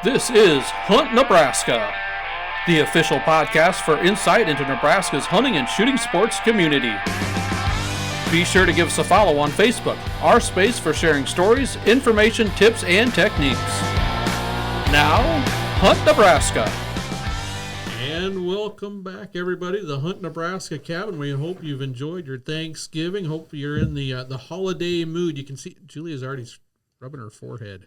This is Hunt Nebraska, the official podcast for insight into Nebraska's hunting and shooting sports community. Be sure to give us a follow on Facebook, our space for sharing stories, information, tips, and techniques. Now, Hunt Nebraska. And welcome back, everybody, to the Hunt Nebraska cabin. We hope you've enjoyed your Thanksgiving. Hope you're in the holiday mood. You can see Julia's already rubbing her forehead.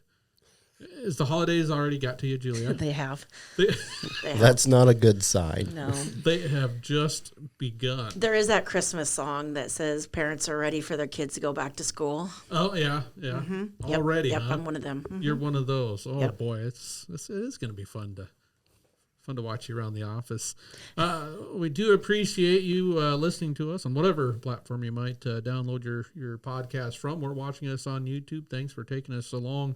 Is the holidays already got to you, Julia? They have. That's not a good sign. No. They have just begun. There is that Christmas song that says parents are ready for their kids to go back to school. Oh, yeah. Mm-hmm. Already, Yep, huh? I'm one of them. Mm-hmm. You're one of those. Oh, Yep. boy. It is going to be fun to watch you around the office. We do appreciate you listening to us on whatever platform you might download your podcast from. We're watching us on YouTube. Thanks for taking us along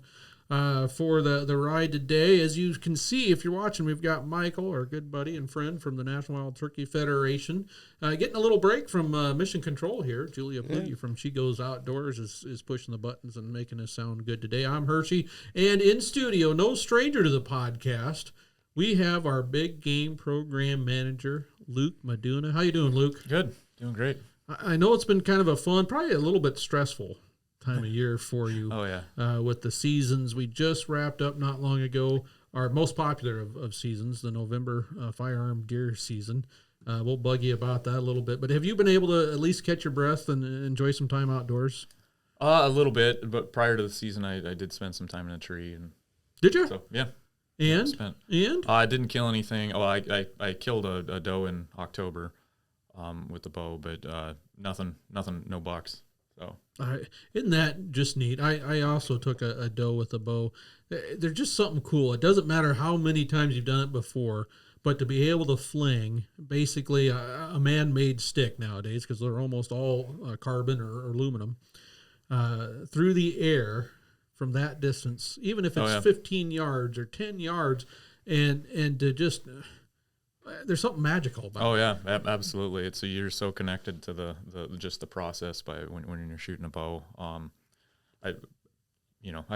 for the ride today. As you can see, if you're watching, we've got Michael, our good buddy and friend from the National Wild Turkey Federation, getting a little break from Mission Control here. Julia Puggy from She Goes Outdoors is pushing the buttons and making us sound good today. I'm Hershy, and in studio, no stranger to the podcast, we have our big game program manager, Luke Meduna. How you doing, Luke? Good. Doing great. I know it's been kind of a fun, probably a little bit stressful time of year for you. Oh, yeah. With the seasons. We just wrapped up not long ago our most popular of seasons, the November firearm deer season. We'll bug you about that a little bit. But have you been able to at least catch your breath and enjoy some time outdoors? A little bit, but prior to the season, I did spend some time in a tree. And Did you? So, yeah. And? I didn't kill anything. Oh, I killed a doe in October with the bow, but nothing, no bucks. So isn't that just neat? I also took a doe with a bow. There's just something cool. It doesn't matter how many times you've done it before, but to be able to fling basically a man-made stick nowadays, because they're almost all carbon or aluminum, through the air from that distance, even if it's 15 yards or 10 yards, and to just there's something magical about it. Oh yeah, absolutely. You're so connected to the just the process by when you're shooting a bow. I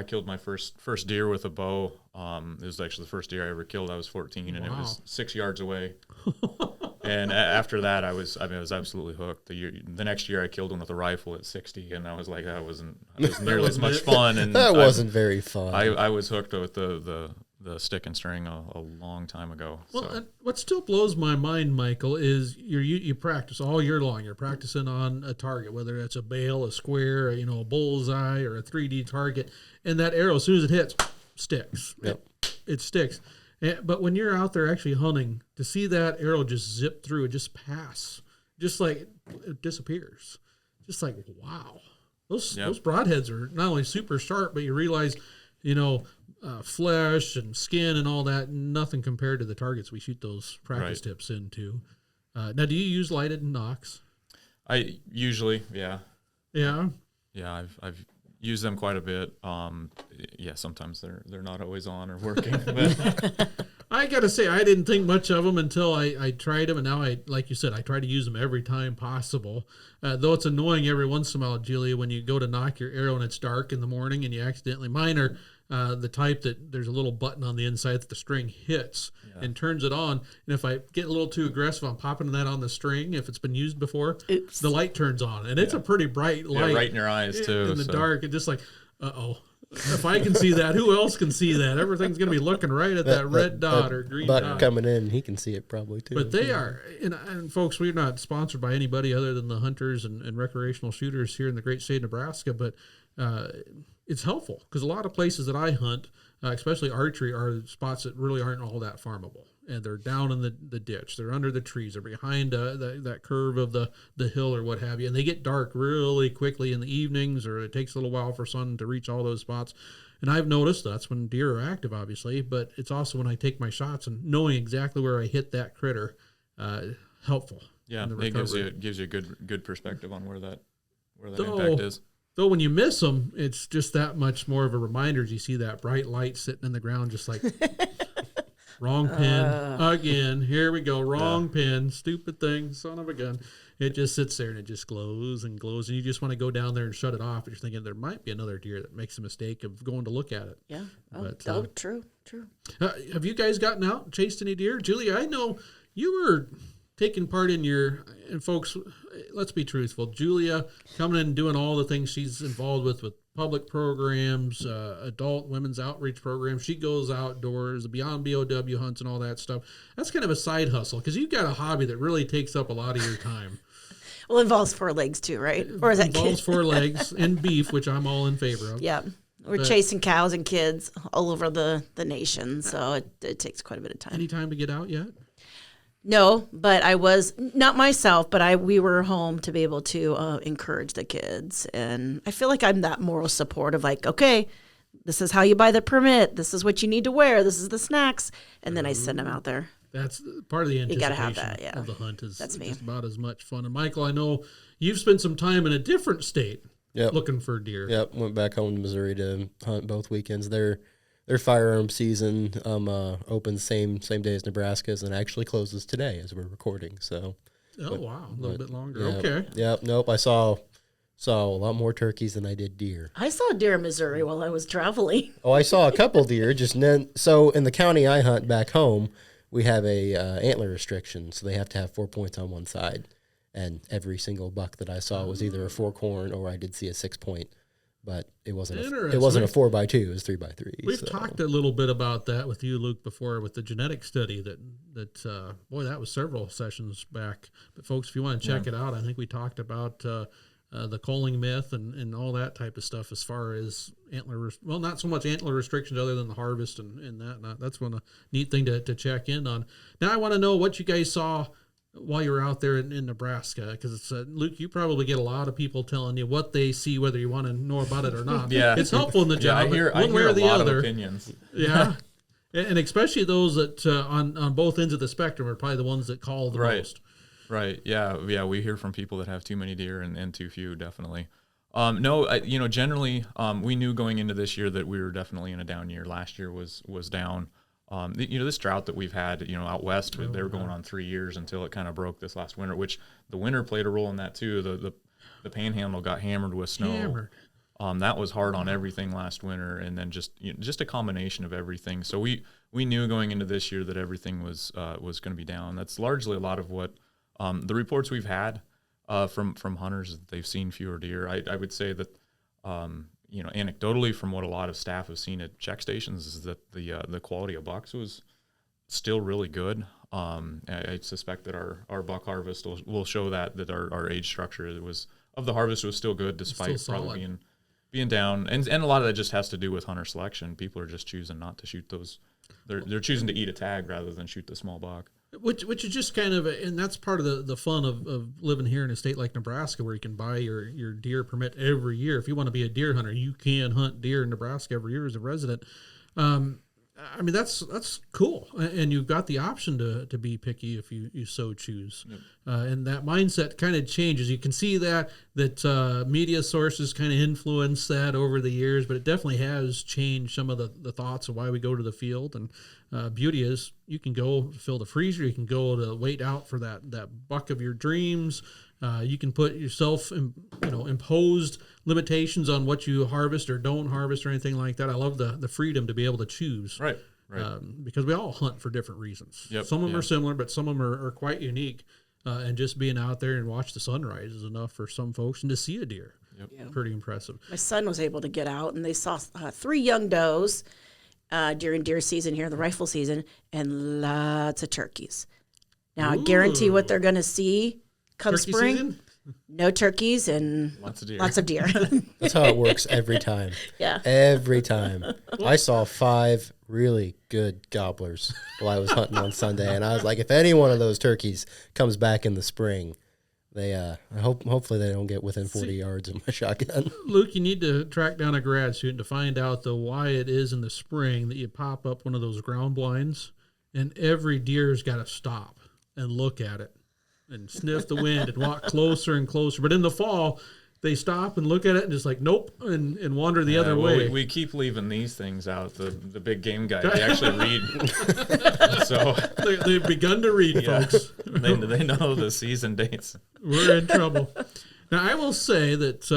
killed my first deer with a bow. It was actually the first deer I ever killed. I was 14, and it was 6 yards away. And after that, I was absolutely hooked. The next year, I killed one with a rifle at 60, and I was like, that wasn't nearly as much fun. And that wasn't very fun. I was hooked with the stick and string a long time ago. Well, So. what still blows my mind, Michael, is you practice all year long. You're practicing on a target, whether it's a bale, a square, a bullseye, or a 3D target, and that arrow, as soon as it hits, sticks. Yep. It sticks. But when you're out there actually hunting, to see that arrow just zip through, it just pass, just like it disappears. Just like, wow. Those broadheads are not only super sharp, but you realize, flesh and skin and all that, nothing compared to the targets we shoot those practice tips into. Now, do you use lighted nocks? I usually, yeah. Yeah? Yeah, I've used them quite a bit. Sometimes they're not always on or working. But I got to say, I didn't think much of them until I tried them, and now like you said, I try to use them every time possible. Though it's annoying every once in a while, Julia, when you go to knock your arrow and it's dark in the morning and you accidentally, mine are the type that there's a little button on the inside that the string hits and turns it on. And if I get a little too aggressive, I'm popping that on the string. If it's been used before, the light turns on. And it's a pretty bright light. right in your eyes, too. In the dark. It's just like, uh-oh. If I can see that, who else can see that? Everything's going to be looking right at that red dot or green dot. Coming in, he can see it probably, too. But they are, and folks, we're not sponsored by anybody other than the hunters and recreational shooters here in the great state of Nebraska, but it's helpful because a lot of places that I hunt, especially archery, are spots that really aren't all that farmable. And they're down in the ditch. They're under the trees. They're behind that curve of the hill or what have you. And they get dark really quickly in the evenings, or it takes a little while for sun to reach all those spots. And I've noticed that's when deer are active, obviously, but it's also when I take my shots and knowing exactly where I hit that critter, helpful. Yeah, it gives you a good perspective on where that impact is. Though when you miss them, it's just that much more of a reminder as you see that bright light sitting in the ground, just like, Wrong pin again. Here we go. Wrong pin. Stupid thing. Son of a gun. It just sits there and it just glows and glows. And you just want to go down there and shut it off. But you're thinking there might be another deer that makes a mistake of going to look at it. Yeah. True. Have you guys gotten out and chased any deer? Julia, I know you were taking part in and folks, let's be truthful. Julia coming in and doing all the things she's involved with public programs, adult women's outreach programs. She goes outdoors, the Beyond BOW hunts and all that stuff. That's kind of a side hustle because you've got a hobby that really takes up a lot of your time. Well, it involves 4 legs too, right? Or is that involves 4 legs and beef, which I'm all in favor of. Yeah. We're chasing cows and kids all over the nation, so it takes quite a bit of time. Any time to get out yet? No, but I was, not myself, but we were home to be able to encourage the kids. And I feel like I'm that moral support of like, okay, this is how you buy the permit. This is what you need to wear. This is the snacks. And then I send them out there. That's part of the anticipation gotta have that, yeah. of the hunt is That's me. just about as much fun. And Michael, I know you've spent some time in a different state looking for deer. Yep, went back home to Missouri to hunt both weekends. Their firearm season opens same day as Nebraska's and actually closes today as we're recording. So. Oh, wow. A little bit longer. Yeah, Okay. Yep. Nope. I saw a lot more turkeys than I did deer. I saw deer in Missouri while I was traveling. Oh, I saw a couple deer. So in the county I hunt back home, we have a antler restriction, so they have to have 4 points on one side. And every single buck that I saw was either a 4-corn or I did see a 6-point. But it wasn't a 4x2, it was 3x3. We've talked a little bit about that with you, Luke, before with the genetic study that that was several sessions back. But folks, if you want to check it out, I think we talked about the culling myth and all that type of stuff as far as not so much antler restrictions other than the harvest and that. That's a neat thing to check in on. Now I want to know what you guys saw while you were out there in Nebraska, because it's Luke, you probably get a lot of people telling you what they see, whether you want to know about it or not. Yeah, it's helpful in the job. I hear one way or the a lot other. of opinions. Yeah, and especially those that on both ends of the spectrum are probably the ones that call the most. Right. Yeah. We hear from people that have too many deer and too few. Definitely. Generally, we knew going into this year that we were definitely in a down year. Last year was down. This drought that we've had, out west, they were going on 3 years until it kind of broke this last winter, which the winter played a role in that too. The panhandle got hammered with snow. That was hard on everything last winter, and then just a combination of everything. So we knew going into this year that everything was going to be down. That's largely a lot of what the reports we've had from hunters that they've seen fewer deer. I would say that. Anecdotally, from what a lot of staff have seen at check stations, is that the quality of bucks was still really good. I suspect that our buck harvest will show that our age structure of the harvest was still good despite probably being down. And a lot of that just has to do with hunter selection. People are just choosing not to shoot those. They're choosing to eat a tag rather than shoot the small buck. Which is just kind of, and that's part of the fun of living here in a state like Nebraska, where you can buy your deer permit every year. If you want to be a deer hunter, you can hunt deer in Nebraska every year as a resident. That's cool, and you've got the option to be picky if you so choose. Yep. And that mindset kind of changes. You can see that media sources kind of influence that over the years, but it definitely has changed some of the thoughts of why we go to the field. And beauty is you can go fill the freezer, you can go to wait out for that buck of your dreams. You can put yourself, imposed limitations on what you harvest or don't harvest or anything like that. I love the freedom to be able to choose. Right. Because we all hunt for different reasons. Yep, some of them are similar, but some of them are quite unique. And just being out there and watch the sunrise is enough for some folks, and to see a deer. Yep. Yeah. Pretty impressive. My son was able to get out, and they saw 3 young does during deer season here, the rifle season, and lots of turkeys. Now, I guarantee what they're going to see come Turkey spring. Season? No turkeys and lots of deer. That's how it works every time. Yeah. Every time. I saw 5 really good gobblers while I was hunting on Sunday, and I was like, if any one of those turkeys comes back in the spring, hopefully they don't get within 40 yards of my shotgun. Luke, you need to track down a grad student to find out why it is in the spring that you pop up one of those ground blinds, and every deer's got to stop and look at it and sniff the wind and walk closer and closer. But in the fall, they stop and look at it and just like, nope, and wander the other way. We keep leaving these things out. The big game guy, they actually read. So they've begun to read, folks. They know the season dates. We're in trouble. Now, I will say that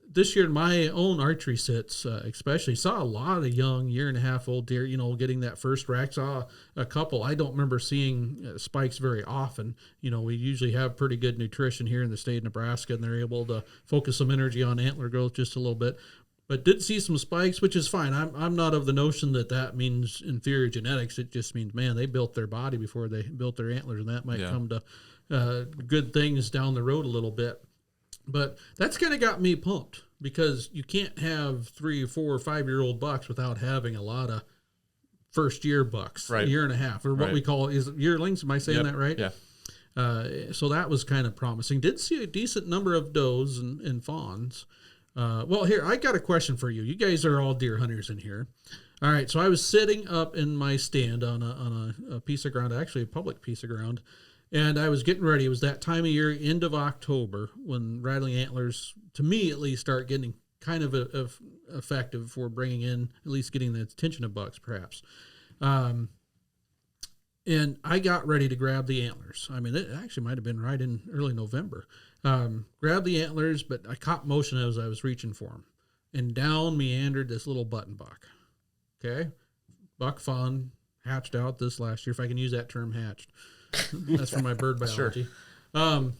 this year, my own archery sits, especially, saw a lot of young 1.5-year-old deer, getting that first rack. Saw a couple. I don't remember seeing spikes very often. We usually have pretty good nutrition here in the state of Nebraska, and they're able to focus some energy on antler growth just a little bit. But did see some spikes, which is fine. I'm not of the notion that means inferior genetics. It just means, man, they built their body before they built their antlers, and that might come to good things down the road a little bit. But that's kind of got me pumped, because you can't have 3, 4, or 5-year-old bucks without having a lot of first-year bucks, right. 1.5 year, or what we call is yearlings. Am I saying that right? Yeah. So that was kind of promising. Did see a decent number of does and fawns. Well, here, I got a question for you. You guys are all deer hunters in here. All right, so I was sitting up in my stand on a piece of ground, actually a public piece of ground, and I was getting ready. It was that time of year, end of October, when rattling antlers, to me at least, start getting kind of effective for bringing in, at least getting the attention of bucks, perhaps. And I got ready to grab the antlers. I mean, it actually might have been right in early November. Grabbed the antlers, but I caught motion as I was reaching for them. And down meandered this little button buck. Okay? Buck fawn hatched out this last year, if I can use that term, hatched. That's from my bird biology. Sure.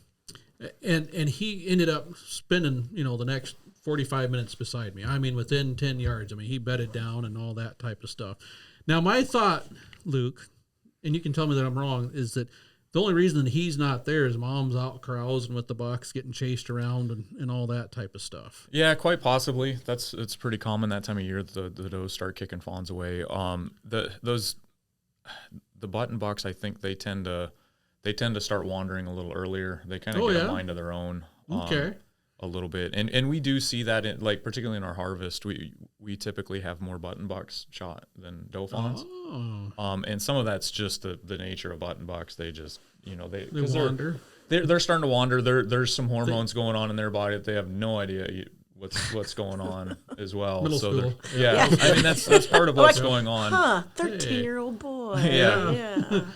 And he ended up spending, the next 45 minutes beside me. I mean, within 10 yards. I mean, he bedded down and all that type of stuff. Now, my thought, Luke, and you can tell me that I'm wrong, is that the only reason that he's not there is mom's out carousing with the bucks, getting chased around and all that type of stuff. Yeah, quite possibly. It's pretty common that time of year. The does start kicking fawns away. The button bucks, I think they tend to start wandering a little earlier. They kind of get a mind of their own. A little bit, and we do see that in, like, particularly in our harvest, we typically have more button bucks shot than doe fawns. And some of that's just the nature of button bucks. They just they wander. They're starting to wander. There's some hormones going on in their body that they have no idea what's going on as well. Middle school. Yeah, I mean that's part of what's going on. 13-year-old boy. Yeah.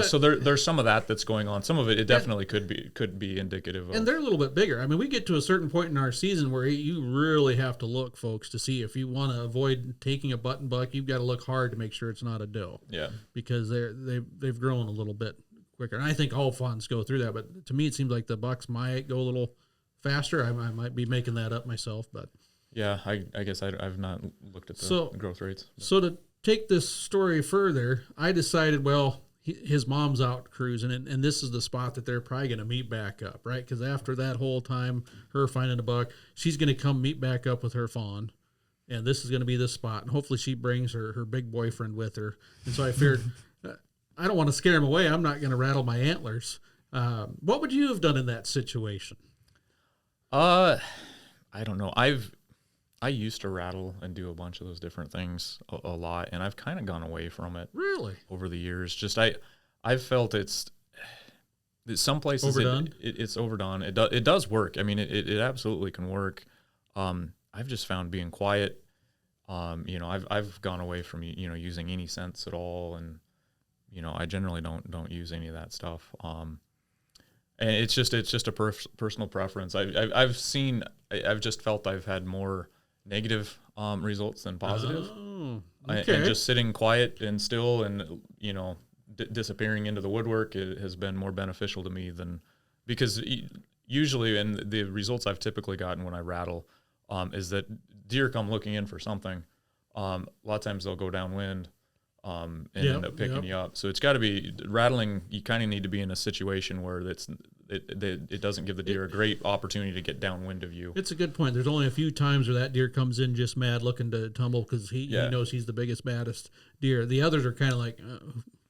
So there's some of that's going on. Some of it definitely could be indicative of. And they're a little bit bigger. I mean, we get to a certain point in our season where you really have to look, folks, to see if you want to avoid taking a button buck. You've got to look hard to make sure it's not a doe. Yeah. Because they've grown a little bit quicker. And I think all fawns go through that, but to me it seems like the bucks might go a little faster. I might be making that up myself, but yeah, I guess I've not looked at the growth rates. So to take this story further, I decided, well, his mom's out cruising, and this is the spot that they're probably going to meet back up, right? Because after that whole time, her finding a buck, she's going to come meet back up with her fawn, and this is going to be the spot. And hopefully she brings her big boyfriend with her. And so I figured, I don't want to scare him away. I'm not going to rattle my antlers. What would you have done in that situation? I don't know. I used to rattle and do a bunch of those different things a lot, and I've kind of gone away from it. Really? Over the years. Just I've felt it's some places overdone? It's overdone. It does work. I mean, it absolutely can work. I've just found being quiet. I've gone away from using any scents at all, and I generally don't use any of that stuff. And it's just a personal preference. I've just felt I've had more negative results than positive. Oh, okay. And just sitting quiet and still and disappearing into the woodwork, it has been more beneficial to me than, because usually, and the results I've typically gotten when I rattle is that deer come looking in for something. A lot of times they'll go downwind and end up picking you up. So it's got to be rattling. You kind of need to be in a situation where it doesn't give the deer a great opportunity to get downwind of you. It's a good point. There's only a few times where that deer comes in just mad, looking to tumble because he knows he's the biggest, baddest deer. The others are kind of like,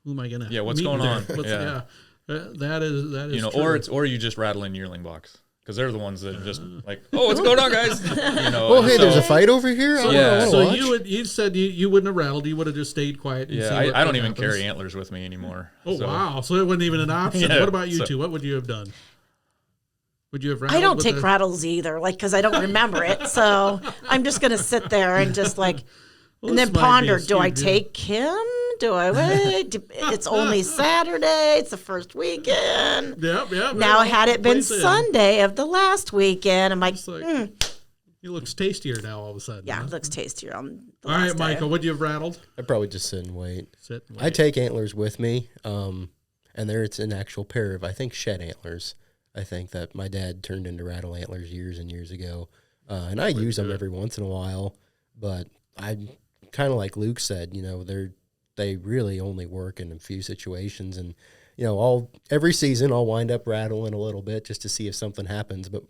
who am I gonna? Yeah, what's going on? That is true. or you just rattle in yearling bucks. Because they're the ones that are just like, oh, what's going on, guys? There's a fight over here. So you said you wouldn't have rattled. You would have just stayed quiet. And I don't even carry antlers with me anymore. Oh, wow. So it wasn't even an option. What about you two? What would you have done? Would you have rattled? I don't with take the- rattles either, like, because I don't remember it. So I'm just going to sit there and just like, Well, and this then might be a ponder, do I skewed view. take him? Do I wait? It's only Saturday. It's the first weekend. Yep. Now, had it been plays in. Sunday of the last weekend, I'm like, It's like, he looks tastier now all of a sudden. yeah, huh? it looks tastier on the All last right, day. Michael, would you have rattled? I'd probably just sit and wait. Sit and I wait. take antlers with me, and there it's an actual pair of, I think, shed antlers. I think that my dad turned into rattle antlers years and years ago, and I use them every once in a while. But I kind of like Luke said, they really only work in a few situations, and every season I'll wind up rattling a little bit just to see if something happens. But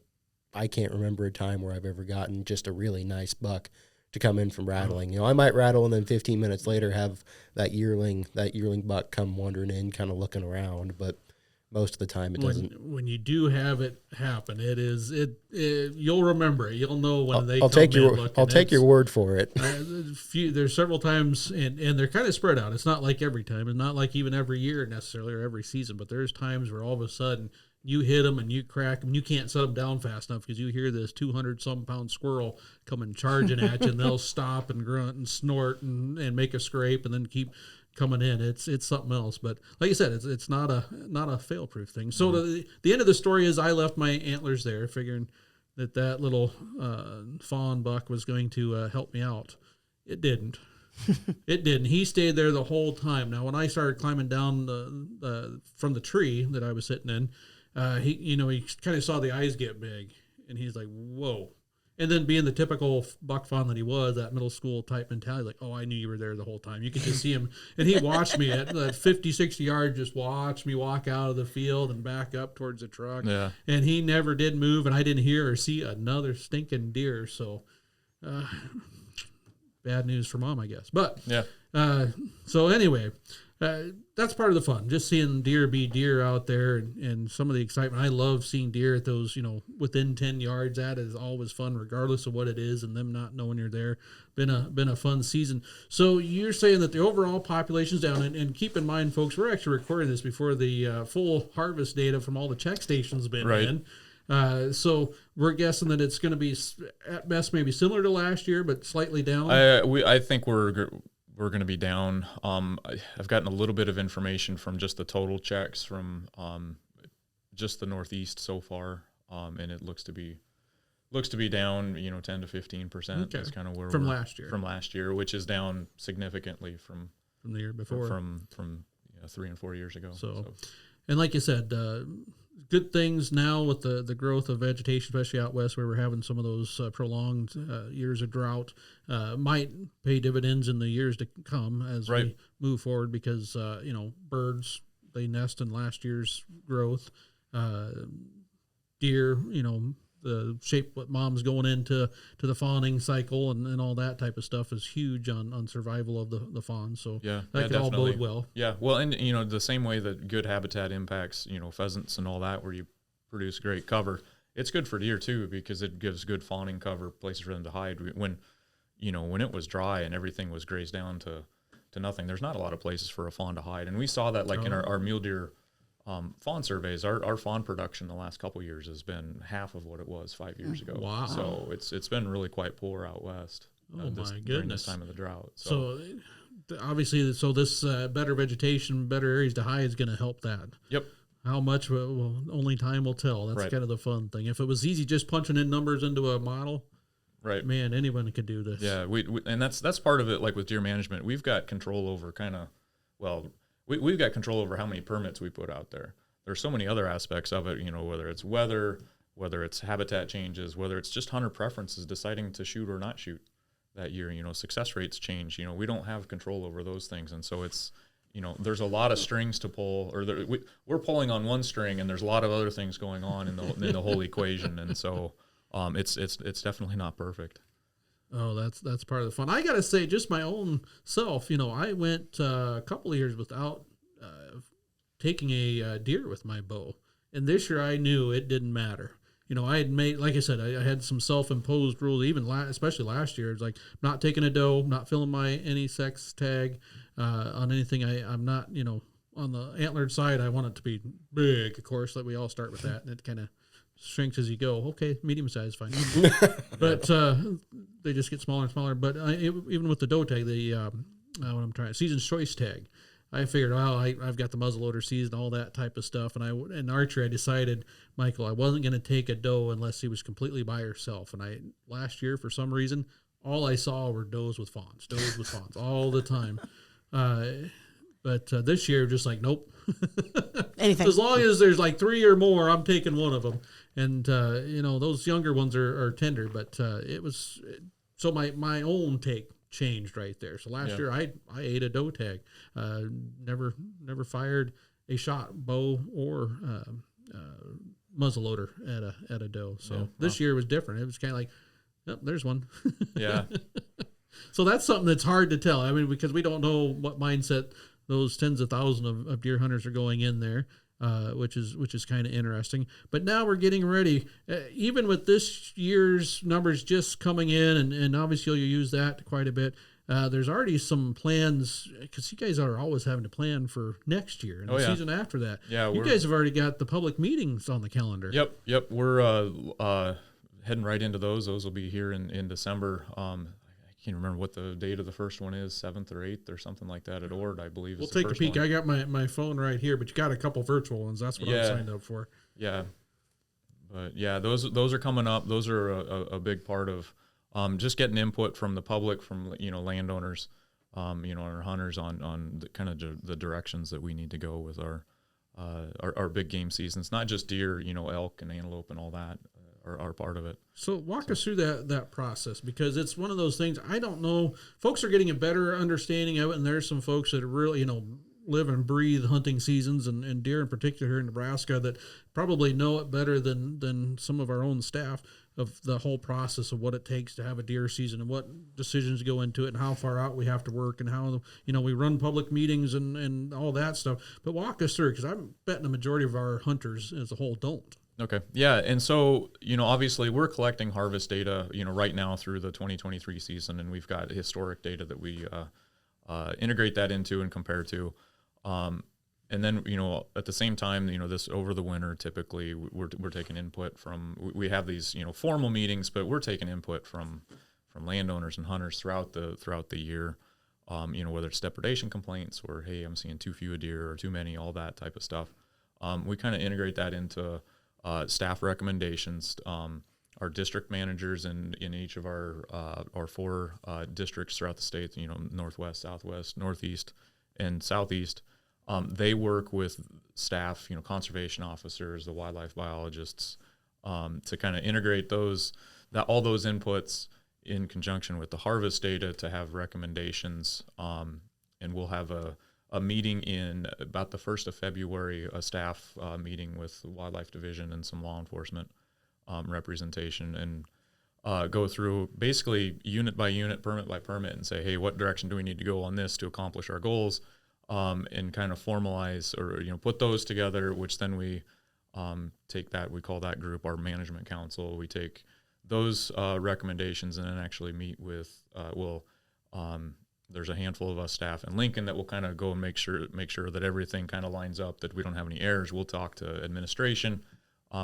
I can't remember a time where I've ever gotten just a really nice buck to come in from rattling. I might rattle and then 15 minutes later have that yearling buck come wandering in, kind of looking around, but most of the time it doesn't. When you do have it happen, you'll remember it. You'll know when they I'll come take in your looking. I'll take your word for it. There's several times, and they're kind of spread out. It's not like every time, and not like even every year necessarily or every season, but there's times where all of a sudden you hit them and you crack them. You can't set them down fast enough because you hear this 200-some-pound squirrel coming charging at you, and they'll stop and grunt and snort and make a scrape and then keep coming in. It's something else. But like I said, it's not a fail-proof thing. So the end of the story is I left my antlers there, figuring that little fawn buck was going to help me out. It didn't. It didn't. He stayed there the whole time. Now, when I started climbing down from the tree that I was sitting in, he kind of saw the eyes get big, and he's like, "Whoa!" And then being the typical buck fawn that he was, that middle school type mentality, like, "Oh, I knew you were there the whole time." You could just see him, and he watched me at 50, 60 yards, just watch me walk out of the field and back up towards the truck. Yeah. And he never did move, and I didn't hear or see another stinking deer. So, bad news for Mom, I guess. But Yeah. so anyway, that's part of the fun. Just seeing deer be deer out there, and some of the excitement. I love seeing deer at those, within 10 yards. That is always fun, regardless of what it is, and them not knowing you're there. Been a fun season. So you're saying that the overall population's down, and keep in mind, folks, we're actually recording this before the full harvest data from all the check stations been Right. in. So we're guessing that it's going to be at best maybe similar to last year, but slightly down. I think we're going to be down. I've gotten a little bit of information from just the total checks from just the Northeast so far, and it looks to be down, 10 to 15%. Okay. That's kind of where From we're last year. which is down significantly from the year before. from 3 and 4 years ago. So. And like you said, good things now with the growth of vegetation, especially out west where we're having some of those prolonged years of drought, might pay dividends in the years to come as we move forward because, birds, they nest in last year's growth. Deer, the shape what Mom's going into the fawning cycle and all that type of stuff is huge on survival of the fawn. So yeah, that could all definitely. bode well. Yeah, well, and the same way that good habitat impacts pheasants and all that, where you produce great cover, it's good for deer too because it gives good fawning cover, places for them to hide. When it was dry and everything was grazed down to nothing, there's not a lot of places for a fawn to hide, and we saw that in our mule deer fawn surveys. Our fawn production the last couple of years has been half of what it was 5 years ago. Wow! So it's been really quite poor out west. Oh my during goodness! this time of the drought. So obviously, this better vegetation, better areas to hide is going to help that. Yep. How much? Well, only time will tell. That's Right. kind of the fun thing. If it was easy just punching in numbers into a model, Right. man, anyone could do this. Yeah, we and that's part of it. Like with deer management, we've got control over we've got control over how many permits we put out there. There's so many other aspects of it, whether it's weather, whether it's habitat changes, whether it's just hunter preferences, deciding to shoot or not shoot that year. Success rates change. We don't have control over those things, and so it's there's a lot of strings to pull, or we're pulling on one string, and there's a lot of other things going on in the whole equation, and so it's definitely not perfect. Oh, that's part of the fun. I got to say, just my own self, I went a couple of years without taking a deer with my bow. And this year I knew it didn't matter. I had made, like I said, I had some self-imposed rules, even especially last year. It's like, I'm not taking a doe, not filling any sex tag on anything. I'm not, on the antlered side, I want it to be big, of course, like we all start with that. And it kind of shrinks as you go. Okay, medium size, fine. But they just get smaller and smaller. But even with the doe tag, what I'm trying, season's choice tag, I figured, I've got the muzzleloader season, all that type of stuff. And in archery, I decided, Michael, I wasn't going to take a doe unless he was completely by herself. And last year, for some reason, all I saw were does with fawns all the time. But this year, just like, nope. Anything. As long as there's like 3 or more, I'm taking one of them. And, those younger ones are tender. But it was, so my own take changed right there. So last year, I ate a doe tag. Never fired a shot, bow or muzzleloader at a doe. So this year was different. It was kind of like, oh, there's one. Yeah. So that's something that's hard to tell. I mean, because we don't know what mindset those tens of thousands of deer hunters are going in there, which is kind of interesting. But now we're getting ready. Even with this year's numbers just coming in, and obviously you'll use that quite a bit. There's already some plans, because you guys are always having to plan for next year and the season after that. Yeah, you guys have already got the public meetings on the calendar. Yep. We're heading right into those. Those will be here in December. I can't remember what the date of the first one is, 7th or 8th or something like that at Ord, I believe. We'll take a peek. One. I got my phone right here, but you got a couple virtual ones. That's what I'm signed up for. Yeah. But yeah, those are coming up. Those are a big part of just getting input from the public, from landowners, our hunters on the, kind of the directions that we need to go with our big game seasons. Not just deer, elk and antelope and all that are part of it. So walk us through that process, because it's one of those things. I don't know. Folks are getting a better understanding of it, and there's some folks that are really, live and breathe hunting seasons and deer in particular here in Nebraska that probably know it better than some of our own staff, of the whole process of what it takes to have a deer season and what decisions go into it and how far out we have to work and how, we run public meetings and all that stuff. But walk us through, because I'm betting the majority of our hunters as a whole don't. Okay. Yeah. And so, obviously we're collecting harvest data, right now through the 2023 season, and we've got historic data that we integrate that into and compare to. And then, at the same time, this over the winter, typically we're taking input from, we have these, formal meetings, but we're taking input from landowners and hunters throughout the year, whether it's depredation complaints or, hey, I'm seeing too few a deer or too many, all that type of stuff. We kind of integrate that into staff recommendations. Our district managers in each of our 4 districts throughout the state, Northwest, Southwest, Northeast, and Southeast, they work with staff, conservation officers, the wildlife biologists, to kind of integrate all those inputs in conjunction with the harvest data to have recommendations. And we'll have a meeting in about the 1st of February, a staff meeting with the Wildlife Division and some law enforcement representation, and go through basically unit by unit, permit by permit, and say, hey, what direction do we need to go on this to accomplish our goals, and kind of formalize or put those together, which then we take that, we call that group our management council. We take those recommendations and then actually meet with there's a handful of us staff in Lincoln that will kind of go and make sure that everything kind of lines up, that we don't have any errors. We'll talk to administration,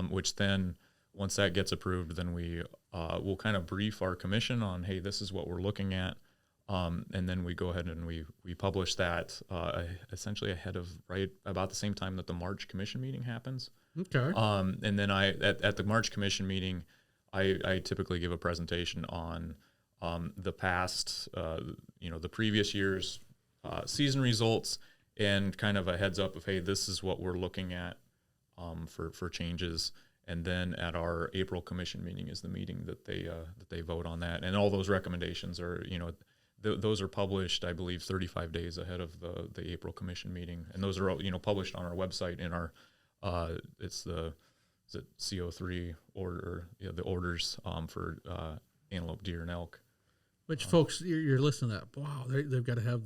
which then once that gets approved, then we'll kind of brief our commission on, hey, this is what we're looking at. And then we go ahead and we publish that essentially ahead of right about the same time that the March commission meeting happens. Okay. And then at the March commission meeting, I typically give a presentation on the past, the previous year's season results, and kind of a heads up of, hey, this is what we're looking at for changes. And then at our April commission meeting is the meeting that they vote on that, and all those recommendations are those are published, I believe, 35 days ahead of the April commission meeting, and those are all published on our website in our is it CO3 order, the orders for antelope, deer, and elk. Which folks you're listening to that, wow, they've got to have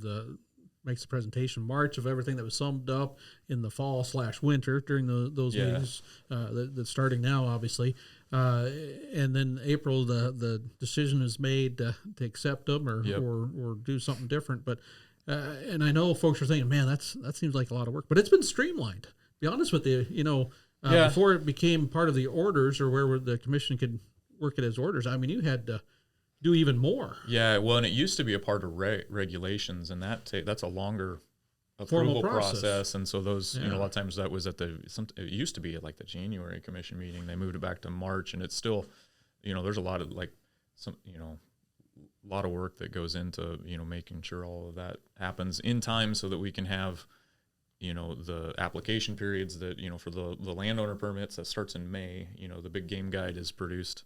makes the presentation March of everything that was summed up in the fall/winter during those meetings that's starting now, obviously. And then April, the decision is made to accept them or do something different. But and I know folks are thinking, man, that seems like a lot of work, but it's been streamlined. To be honest with you, Before it became part of the orders, or where the commission could work it as orders, I mean, you had to do even more. Yeah, well, and it used to be a part of regulations, and that's a longer approval process. And so those, a lot of times that was it used to be at like the January commission meeting. They moved it back to March, and it's still, there's a lot of a lot of work that goes into, making sure all of that happens in time so that we can have, the application periods that, for the landowner permits that starts in May. The big game guide is produced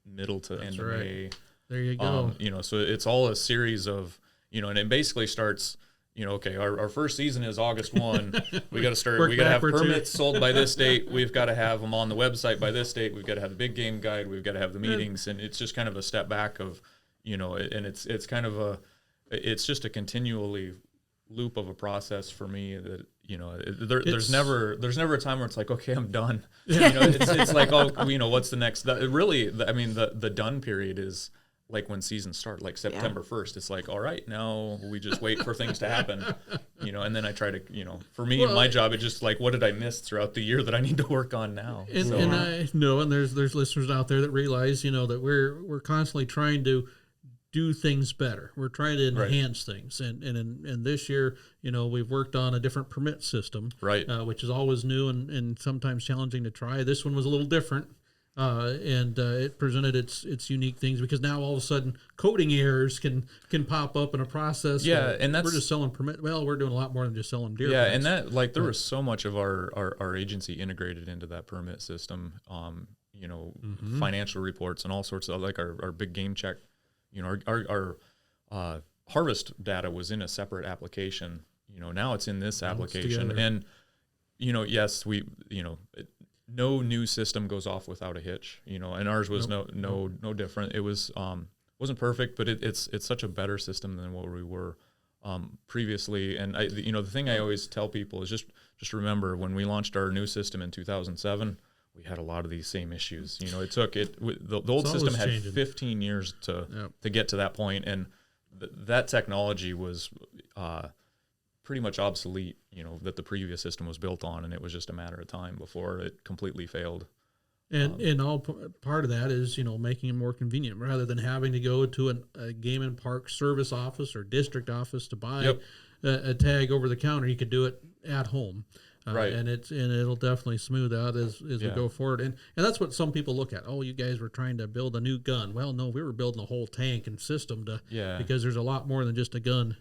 middle to end of May. There you go. So it's all a series of, and it basically starts, okay, our first season is August 1. We got to start, we got to have permits sold by this date. We've got to have them on the website by this date. We've got to have the big game guide. We've got to have the meetings. And it's just kind of a step back of, and it's kind of it's just a continually loop of a process for me that, there's never a time where it's like, okay, I'm done. It's like, oh, what's the next, the done period is like when seasons start, like September 1st, it's like, all right, now we just wait for things to happen, and then I try to, for me, my job, it's just like, what did I miss throughout the year that I need to work on now? And I know, and there's listeners out there that realize, that we're constantly trying to do things better. We're trying to enhance things. And this year, we've worked on a different permit system, which is always new and sometimes challenging to try. This one was a little different. And it presented its unique things, because now all of a sudden coding errors can pop up in a process. Yeah, and we're just selling permit. Well, we're doing a lot more than just selling deer. Yeah, permits. and that there was so much of our agency integrated into that permit system. Financial reports and all sorts of our big game check. Our harvest data was in a separate application. Now it's in this application, and yes, we no new system goes off without a hitch, and ours was no different. It was wasn't perfect, but it's such a better system than what we were previously. And the thing I always tell people is just remember, when we launched our new system in 2007, we had a lot of these same issues. It took the old system had 15 years to get to that point, and that technology was pretty much obsolete, that the previous system was built on, and it was just a matter of time before it completely failed. And all part of that is, making it more convenient, rather than having to go to a game and park service office or district office to buy a tag over the counter. You could do it at home. And it'll definitely smooth out as we go forward. And that's what some people look at. Oh, you guys were trying to build a new gun. Well, no, we were building a whole tank and system because there's a lot more than just a gun.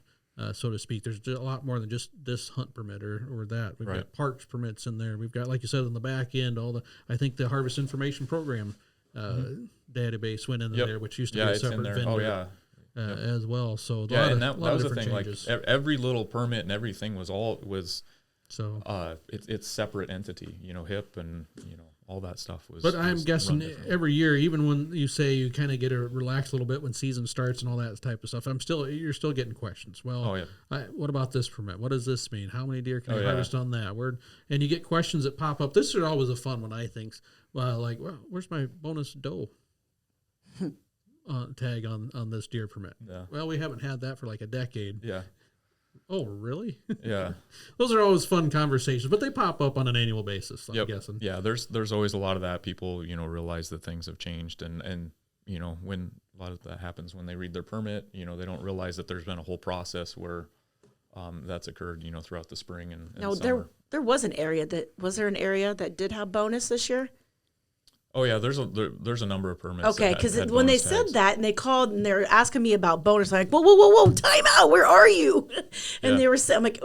So to speak, there's a lot more than just this hunt permit or that. We've got parks permits in there. We've got, like you said, on the back end, I think the Harvest Information Program database went in there, which used to be a separate vendor as well. So that was the thing. Changes. Like every little permit and everything was it's separate entity. HIP and all that stuff was. But I'm guessing every year, even when you say you kind of get to relax a little bit when season starts and all that type of stuff, you're still getting questions. Well, what about this permit? What does this mean? How many deer can I harvest on that? And you get questions that pop up. This is always a fun one, I think. Where's my bonus doe tag on this deer permit? Yeah. Well, we haven't had that for like a decade. Yeah. Oh, really? Yeah. Those are always fun conversations, but they pop up on an annual basis, I'm guessing. Yeah, there's always a lot of that. People, realize that things have changed, and when a lot of that happens when they read their permit, they don't realize that there's been a whole process where that's occurred, throughout the spring and summer. There was an area that did have bonus this year? Oh yeah, there's a number of permits. Okay, because when they said that and they called and they're asking me about bonus, I'm like, whoa, time out, where are you? And they were saying, I'm like,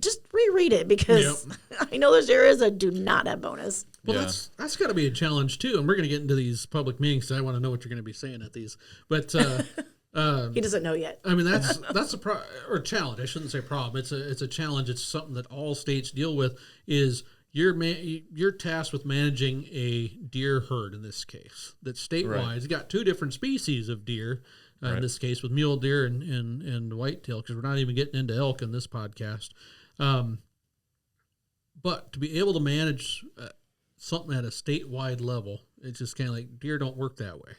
just reread it, because I know there's areas that do not have bonus. Well, that's got to be a challenge too, and we're going to get into these public meetings, so I want to know what you're going to be saying at these. But he doesn't know yet. I mean, that's a challenge. I shouldn't say problem. It's a challenge. It's something that all states deal with. Is you're tasked with managing a deer herd in this case. That's statewide. It's got two different species of deer in this case, with mule deer and whitetail, because we're not even getting into elk in this podcast. But to be able to manage something at a statewide level, it's just kind of like deer don't work that way.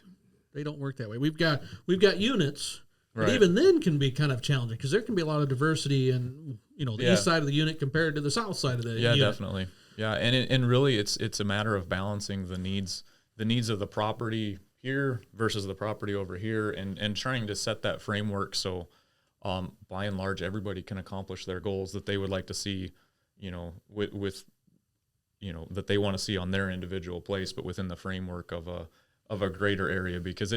They don't work that way. We've got units. But even then can be kind of challenging, because there can be a lot of diversity in the east side of the unit compared to the south side of the unit. Yeah, definitely. Yeah, and really, it's a matter of balancing the needs of the property here versus the property over here, and trying to set that framework so, by and large, everybody can accomplish their goals that they would like to see, with that they want to see on their individual place, but within the framework of a greater area, because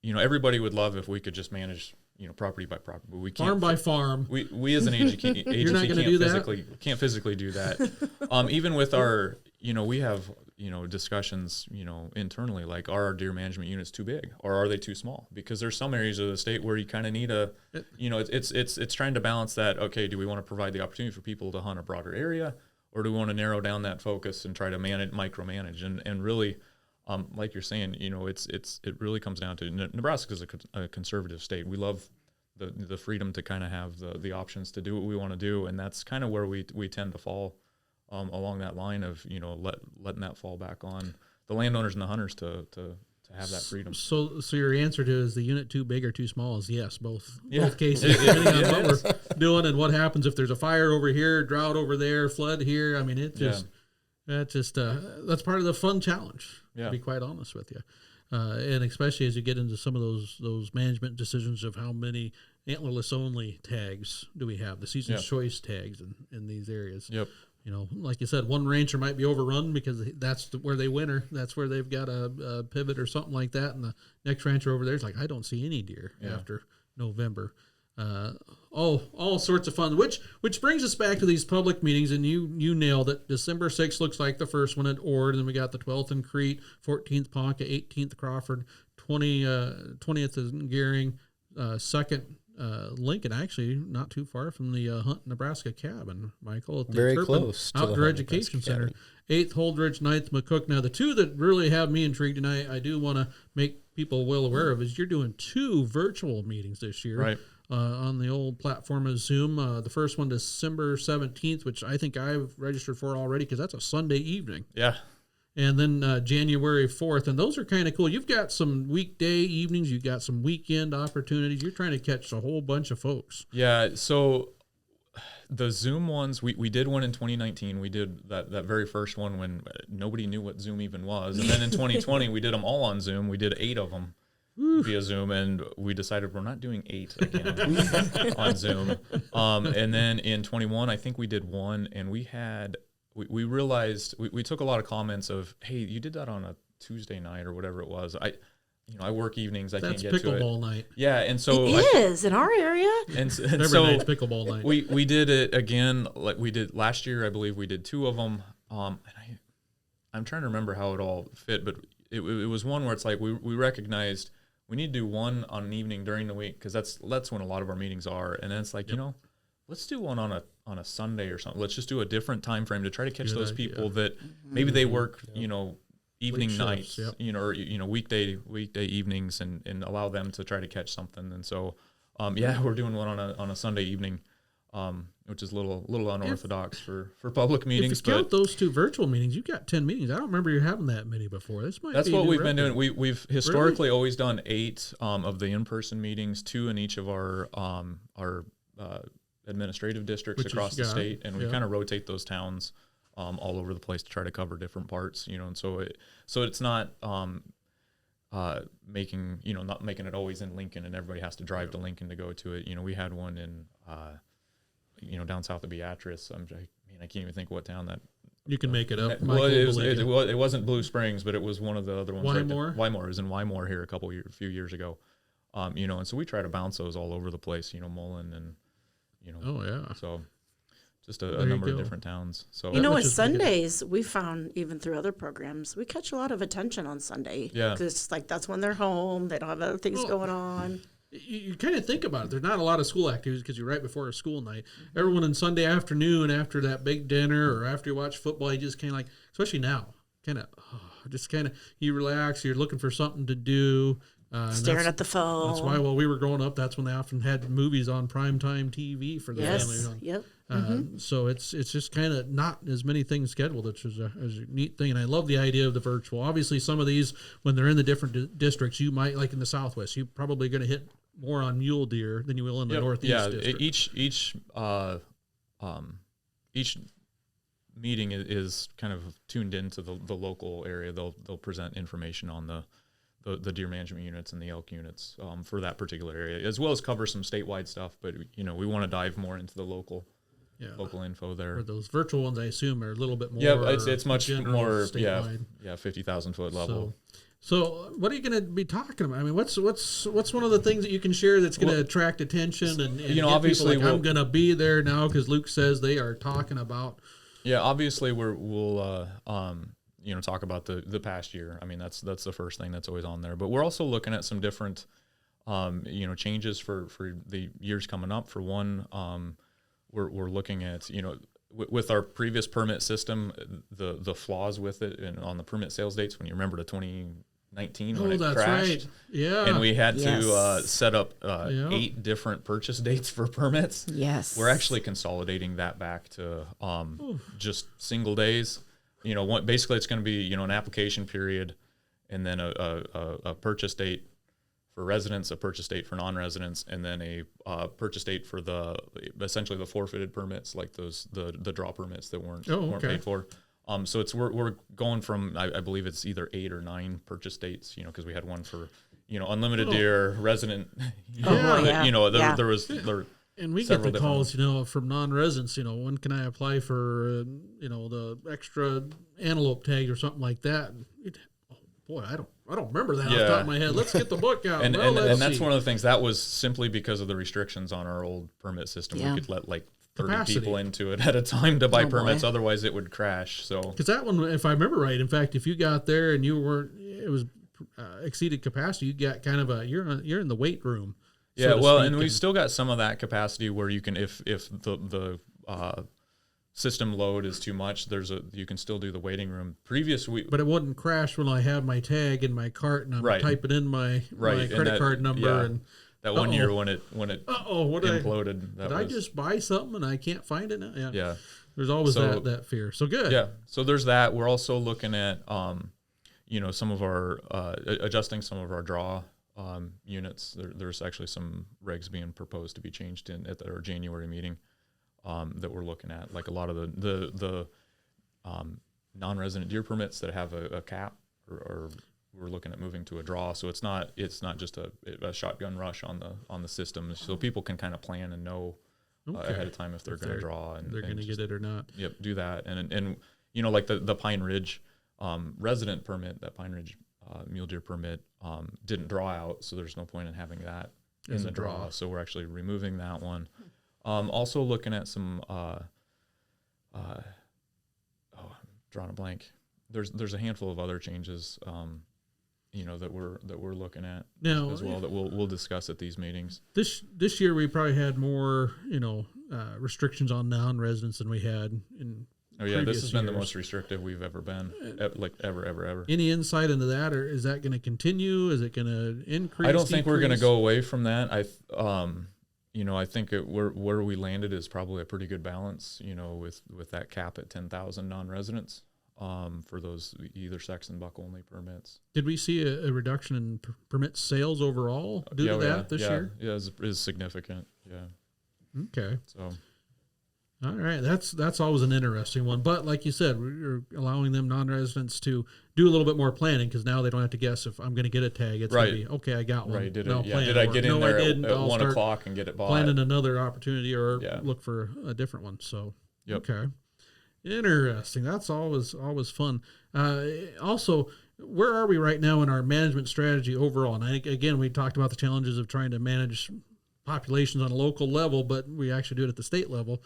everybody would love if we could just manage property by property, but we can't. Farm by farm. We as an agency can't physically do that. Even with our, we have, discussions, internally, like, are our deer management units too big or are they too small? Because there's some areas of the state where you kind of need it's trying to balance that. Okay, do we want to provide the opportunity for people to hunt a broader area, or do we want to narrow down that focus and try to micromanage? And really, like you're saying, it really comes down to Nebraska is a conservative state. We love the freedom to kind of have the options to do what we want to do, and that's kind of where we tend to fall along that line of letting that fall back on the landowners and the hunters to have that freedom. So your answer to is the unit too big or too small is yes, both cases, Yeah. depending on what we're doing and what happens if there's a fire over here, drought over there, flood here. I mean, that's part of the fun challenge. Yeah. To be quite honest with you, and especially as you get into some of those management decisions of how many antlerless only tags do we have, the season's choice tags in these areas. Yep. Like you said, one rancher might be overrun because that's where they winter. That's where they've got a pivot or something like that. And the next rancher over there is like, I don't see any deer after November. All sorts of fun, which brings us back to these public meetings. And you nailed it. December 6th looks like the first one at Ord. And then we got the 12th in Crete, 14th Ponca, 18th Crawford, 20th is in Gearing, 2nd Lincoln, actually not too far from the Hunt Nebraska cabin, Michael. At the Very Turpin close to the Outdoor Hunt Education Nebraska Center. cabin. 8th Holdridge, 9th McCook. Now the two that really have me intrigued, and I do want to make people well aware of, is you're doing 2 virtual meetings this year, Right. On the old platform of Zoom. The first one December 17th, which I think I've registered for already because that's a Sunday evening. Yeah. And then January 4th. And those are kind of cool. You've got some weekday evenings. You've got some weekend opportunities. You're trying to catch a whole bunch of folks. Yeah. So the Zoom ones, we did one in 2019. We did that very first one when nobody knew what Zoom even was. And then in 2020, we did them all on Zoom. We did 8 of them via Zoom. And we decided we're not doing 8 again on Zoom. And then in 21, I think we did 1. And we realized we took a lot of comments of, hey, you did that on a Tuesday night or whatever it was. I work evenings. I can't get to it. That's pickleball night. Yeah, and so It is in our area. and Every so night's pickleball night. we did it again like we did last year. I believe we did 2 of them. And I'm trying to remember how it all fit, but it was one where it's like we recognized we need to do one on an evening during the week because that's when a lot of our meetings are, and then it's like let's do one on a Sunday or something. Let's just do a different time frame to try to catch those people that maybe they work, evening Late nights, shifts, or weekday evenings, and allow them to try to catch something. And so, we're doing one on a Sunday evening, which is a little unorthodox for public meetings. If you count those 2 virtual meetings, you've got 10 meetings. I don't remember you having that many before. That's what we've been doing. We've historically always done 8 of the in-person meetings, 2 in each of our administrative districts across the state, and we kind of rotate those towns all over the place to try to cover different parts, and so it's not making it always in Lincoln and everybody has to drive to Lincoln to go to it. We had one in down south of Beatrice. I can't even think what town that. You can make it up. Well, it wasn't Blue Springs, but it was one of the other ones. Wymore? Wymore. It was in Wymore here a few years ago. And so we try to bounce those all over the place. Mullen and. Oh yeah. So just a number of different towns. So With Sundays, we found even through other programs, we catch a lot of attention on Sunday. Yeah. Because it's like that's when they're home. They don't have other things going on. You kind of think about it. There's not a lot of school activities because you're right before a school night. Everyone on Sunday afternoon after that big dinner or after you watch football, you just kind of especially now, you relax. You're looking for something to do. Staring at the phone. That's why while we were growing up, that's when they often had movies on primetime TV for the families. Yep. So it's just kind of not as many things scheduled, which is a neat thing. And I love the idea of the virtual. Obviously, some of these, when they're in the different districts, you might, like in the Southwest, you're probably going to hit more on mule deer than you will in the Northeast district. Each meeting is kind of tuned into the local area. They'll present information on the deer management units and the elk units for that particular area, as well as cover some statewide stuff. But we want to dive more into the local info there. Or those virtual ones, I assume, are a little bit more. Yeah, it's much more statewide. 50,000 foot level. So what are you going to be talking about? I mean, what's one of the things that you can share that's going to attract attention and get obviously people like, I'm going to be there now because Luke says they are talking about. Yeah, obviously we'll talk about the past year. I mean, that's the first thing that's always on there. But we're also looking at some different changes for the years coming up. For one, we're looking at with our previous permit system, the flaws with it and on the permit sales dates. When you remember the 2019 when it crashed, right. Yeah, and we had to set up 8 different purchase dates for permits. Yes, we're actually consolidating that back to just single days. Basically it's going to be an application period, and then a purchase date for residents, a purchase date for non-residents, and then a purchase date for essentially the forfeited permits, like the draw permits that weren't paid for. So we're going from I believe it's either 8 or 9 purchase dates, because we had one for unlimited deer resident. There was. And we get the calls, from non-residents, when can I apply for, the extra antelope tag or something like that? Boy, I don't remember that off the top of my head. Let's get the book out. and that's one of the things that was simply because of the restrictions on our old permit system. We could let like 30 capacity. People into it at a time to buy permits. Boy. Otherwise it would crash. So because that one, if I remember right, in fact, if you got there and you weren't, it was exceeded capacity, you got kind of you're in the weight room. Yeah, well, and we've still got some of that capacity where you can, if the system load is too much, you can still do the waiting room. But it wouldn't crash when I have my tag in my cart and I'm typing in my credit card number. Yeah, and that 1 year when it imploded. Did I just buy something and I can't find it now? Yeah. There's always that fear. So good. Yeah. So there's that. We're also looking at some of our adjusting some of our draw units. There's actually some regs being proposed to be changed at our January meeting that we're looking at. Like a lot of the non-resident deer permits that have a cap, or we're looking at moving to a draw. So it's not just a shotgun rush on the system. So people can kind of plan and know ahead of time if they're going to draw and they're going to get it or not. Yep, do that. And like the Pine Ridge resident permit, that Pine Ridge mule deer permit didn't draw out, so there's no point in having that in the draw. So we're actually removing that one. Also looking at some I'm drawing a blank. There's a handful of other changes that we're looking at now as well that we'll discuss at these meetings. This year we probably had more restrictions on non-residents than we had in this has been the most restrictive we've ever been, like ever. Any insight into that, or is that going to continue? Is it going to increase? I don't think we're going to go away from that. I think where we landed is probably a pretty good balance, with that cap at 10,000 non-residents for those either sex and buck only permits. Did we see a reduction in permit sales overall due to that this year? Yeah, is significant. Yeah. Okay. So. All right, that's always an interesting one. But like you said, we're allowing them non-residents to do a little bit more planning because now they don't have to guess if I'm going to get a tag. It's going to be, okay, I got one. Right. Did I get in there at 1 o'clock and get it bought? Planning another opportunity or look for a different one. So, Okay. Interesting. That's always fun. Also, where are we right now in our management strategy overall? And again, we talked about the challenges of trying to manage populations on a local level, but we actually do it at the state level.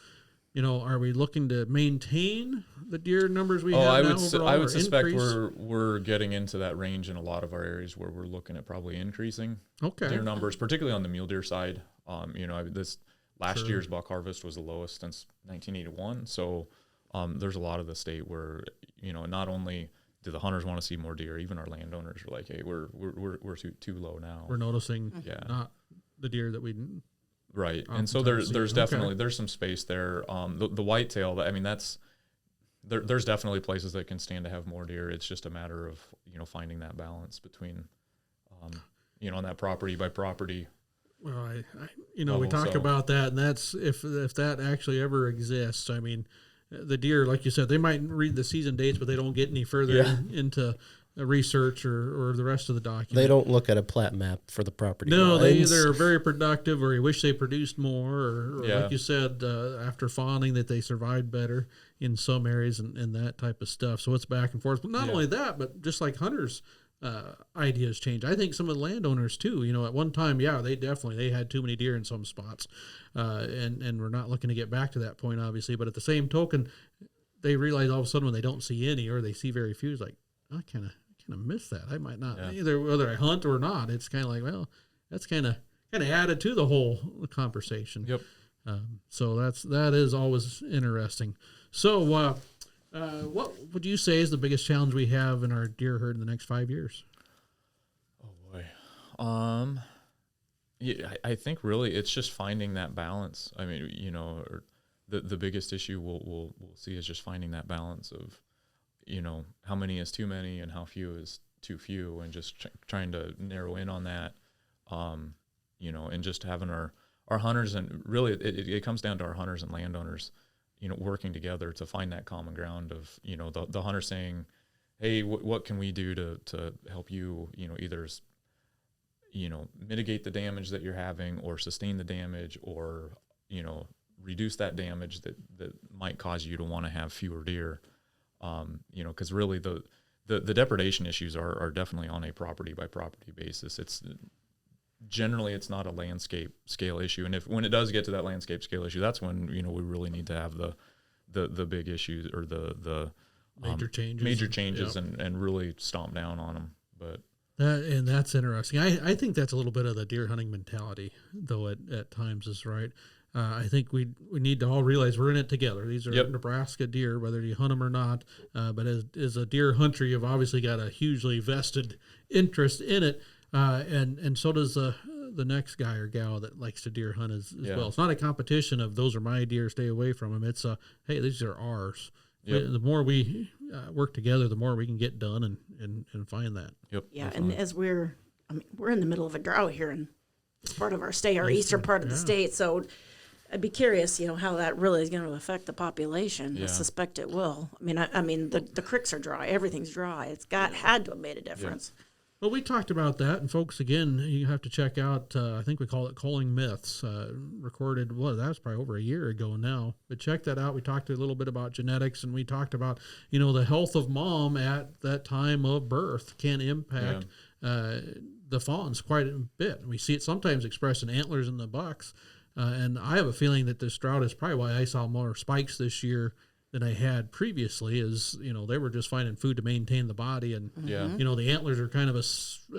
Are we looking to maintain the deer numbers we have now overall? I would suspect increase? we're getting into that range in a lot of our areas where we're looking at probably increasing deer numbers, particularly on the mule deer side. This last year's buck harvest was the lowest since 1981. So there's a lot of the state where not only do the hunters want to see more deer, even our landowners are like, hey, we're too low now. We're noticing not the deer that we. Right, and so there's definitely there's some space there. The whitetail, there's definitely places that can stand to have more deer. It's just a matter of finding that balance between, on that property by property. Well, we talk about that, and that's if that actually ever exists. I mean, the deer, like you said, they might read the season dates, but they don't get any further into research or the rest of the document. They don't look at a plat map for the property No, lines. they either are very productive or you wish they produced more, or like you said, after fawning that they survived better in some areas and that type of stuff. So it's back and forth. But not only that, but just like hunters' ideas change. I think some of the landowners too, at one time, they had too many deer in some spots. And we're not looking to get back to that point, obviously. But at the same token, they realize all of a sudden when they don't see any or they see very few, it's like, I kind of miss that. I might not either, whether I hunt or not. It's kind of like, well, that's kind of added to the whole conversation. Yep. So that is always interesting. So what would you say is the biggest challenge we have in our deer herd in the next 5 years? Oh boy. Yeah, I think really it's just finding that balance. I mean, the biggest issue we'll see is just finding that balance of, how many is too many and how few is too few, and just trying to narrow in on that, and just having our hunters, and really it comes down to our hunters and landowners, working together to find that common ground of, the hunter saying, hey, what can we do to help you, either mitigate the damage that you're having or sustain the damage or, reduce that damage that might cause you to want to have fewer deer. Because really the depredation issues are definitely on a property by property basis. It's not a landscape scale issue. And when it does get to that landscape scale issue, that's when, we really need to have the big issues or the major changes and really stomp down on them. But that's interesting. I think that's a little bit of the deer hunting mentality, though at times is right. I think we need to all realize we're in it together. These are Nebraska deer, whether you hunt them or not. But as a deer hunter, you've obviously got a hugely vested interest in it, and so does the next guy or gal that likes to deer hunt as well. It's not a competition of those are my deer, stay away from them. It's hey, these are ours. Yep. The more we work together, the more we can get done and find that. Yep. Yeah, definitely. and as we're in the middle of a drought here in this part of our state, our eastern part of the state, so I'd be curious, how that really is going to affect the population. Yeah. I suspect it will. I mean, the creeks are dry, everything's dry. It's had to have made a difference. Yeah. Well, we talked about that, and folks, again, you have to check out, I think we call it Culling Myths, recorded, that was probably over a year ago now, but check that out. We talked a little bit about genetics, and we talked about, the health of mom at that time of birth can impact the fawns quite a bit. We see it sometimes expressed in antlers in the bucks, and I have a feeling that this drought is probably why I saw more spikes this year than I had previously. Is they were just finding food to maintain the body, and the antlers are kind of a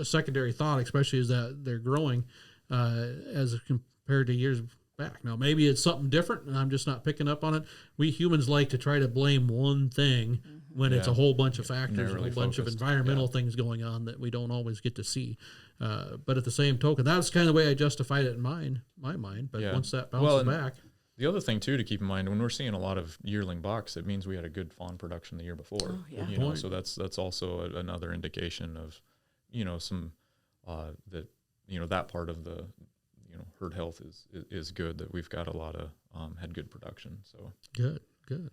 secondary thought, especially as that they're growing as compared to years back. Now maybe it's something different, and I'm just not picking up on it. We humans like to try to blame one thing when it's a whole bunch of factors, a whole bunch of environmental things going on that we don't always get to see. But at the same token, that's kind of the way I justified it in my mind. But once that bounces back. The other thing, too, to keep in mind, when we're seeing a lot of yearling bucks, it means we had a good fawn production the year before. Oh, yeah. So that's also another indication of, some that, that part of the, herd health is good, that we've got a lot of, had good production. So good.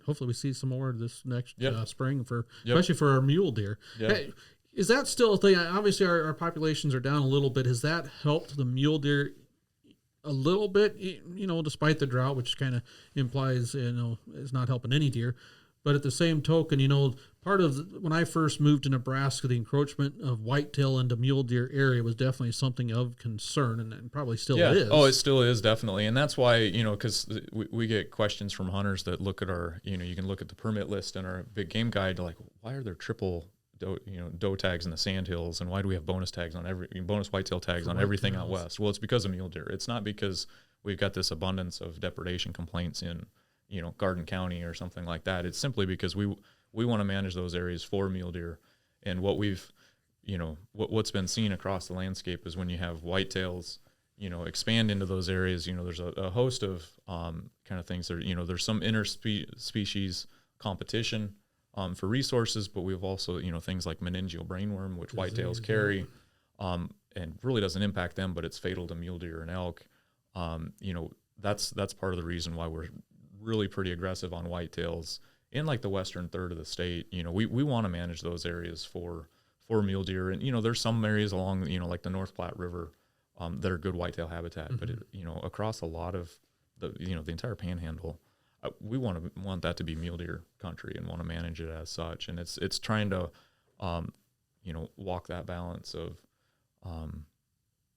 Hopefully we see some more this next spring especially for our mule deer. Yep. Hey, is that still a thing? Obviously our populations are down a little bit. Has that helped the mule deer a little bit, despite the drought, which kind of implies, is not helping any deer. But at the same token, part of when I first moved to Nebraska, the encroachment of whitetail into mule deer area was definitely something of concern, and probably still is. Oh, it still is, definitely. And that's why, because we get questions from hunters that look at our, you can look at the permit list in our big game guide, like, why are there triple doe tags in the sandhills, and why do we have bonus tags on bonus whitetail tags on everything out west? Well, it's because of mule deer. It's not because we've got this abundance of depredation complaints in, Garden County or something like that. It's simply because we want to manage those areas for mule deer. And what we've, what's been seen across the landscape is when you have whitetails, expand into those areas, there's a host of kind of things there. There's some species competition for resources, but we've also, things like meningeal brainworm, which whitetails carry, and really doesn't impact them, but it's fatal to mule deer and elk. That's part of the reason why we're really pretty aggressive on whitetails in like the western third of the state. You know, we want to manage those areas for mule deer. And, you know, there's some areas along, you know, like the North Platte River that are good whitetail habitat. But, you know, across a lot of the entire panhandle, we want that to be mule deer country and want to manage it as such. And it's trying to, you know, walk that balance of,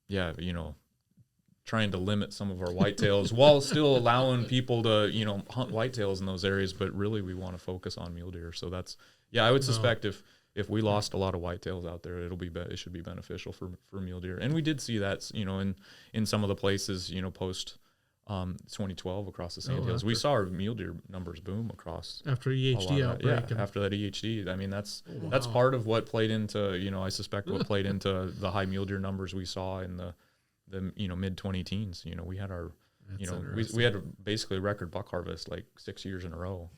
you know, trying to limit some of our whitetails while still allowing people to, you know, hunt whitetails in those areas. But really we want to focus on mule deer. So that's, I would suspect if we lost a lot of whitetails out there, it should be beneficial for mule deer. And we did see that, you know, in some of the places, you know, post 2012 across the Sandhills, we saw our mule deer numbers boom across after EHD outbreak. Yeah, after that EHD. I mean, that's part of what played into, you know, I suspect what played into the high mule deer numbers we saw in the you know, mid 2010s. You know, we had our, you know, we had basically a record buck harvest like 6 years in a row.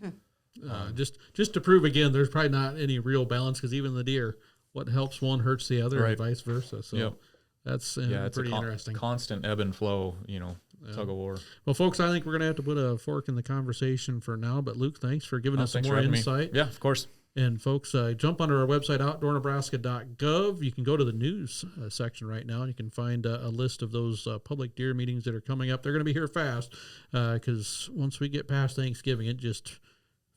Just to prove again, there's probably not any real balance, because even the deer, what helps one hurts the other, and vice versa. So that's it's pretty interesting. Constant ebb and flow, you know, tug of war. Well, folks, I think we're going to have to put a fork in the conversation for now. But Luke, thanks for giving us some more insight. Yeah, of course. And folks, jump onto our website, outdoornebraska.gov. You can go to the news section right now, and you can find a list of those public deer meetings that are coming up. They're going to be here fast, because once we get past Thanksgiving, it just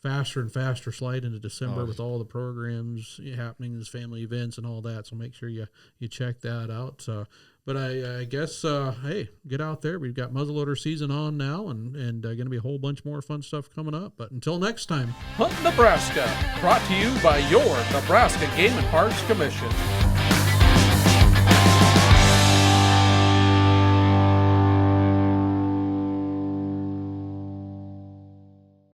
faster and faster slide into December with all the programs, happenings, family events, and all that. So make sure you check that out. But I guess, hey, get out there. We've got muzzleloader season on now, and going to be a whole bunch more fun stuff coming up. But until next time. Hunt Nebraska, brought to you by your Nebraska Game and Parks Commission.